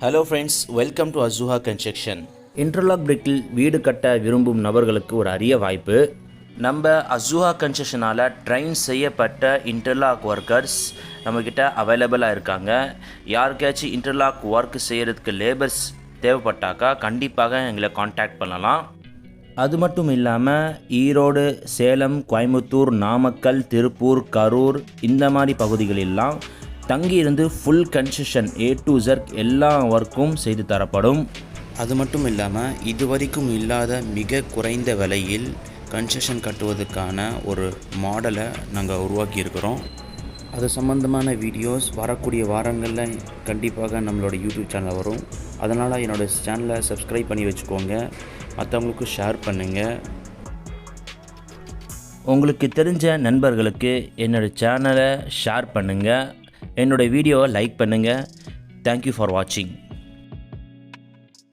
Hello friends, welcome to Azzuha Construction. Interlockbrick வீடு கட்ட விரும்பும் நபர்களுக்கு ஒரு அரிய வாய்ப்பு. நம்ம Azzuha Constructionால ட்ரெயின் செய்யப்பட்ட இன்டர்லாக் ஒர்க்கர்ஸ் நம்மக்கிட்ட அவைலபிளாக இருக்காங்க. யாருக்காச்சும் இன்டர்லாக் ஒர்க் செய்கிறதுக்கு லேபர்ஸ் தேவைப்பட்டாக்கா கண்டிப்பாக எங்களை காண்டாக்ட் பண்ணலாம். அது மட்டும் இல்லாமல் ஈரோடு, சேலம், கோயம்புத்தூர், நாமக்கல், திருப்பூர், கரூர் இந்த மாதிரி பகுதிகளெல்லாம் தங்கியிருந்து full construction A to Z எல்லா ஒர்க்கும் செய்து தரப்படும். அது மட்டும் இல்லாமல் இதுவரைக்கும் இல்லாத மிக குறைந்த விலையில் கன்ஸ்ட்ரக்ஷன் கட்டுவதற்கான ஒரு மாடலை நாங்கள் உருவாக்கியிருக்கிறோம். அது சம்மந்தமான வீடியோஸ் வரக்கூடிய வாரங்களில் கண்டிப்பாக நம்மளோட யூடியூப் சேனலில் வரும். அதனால் என்னோடய சேனலை சப்ஸ்கிரைப் பண்ணி வச்சுக்கோங்க, மற்றவங்களுக்கு ஷேர் பண்ணுங்கள். உங்களுக்கு தெரிஞ்ச நண்பர்களுக்கு என்னோடய சேனலை ஷேர் பண்ணுங்கள், என்னோடய வீடியோவை லைக் பண்ணுங்கள். தேங்க்யூ ஃபார் வாட்சிங்.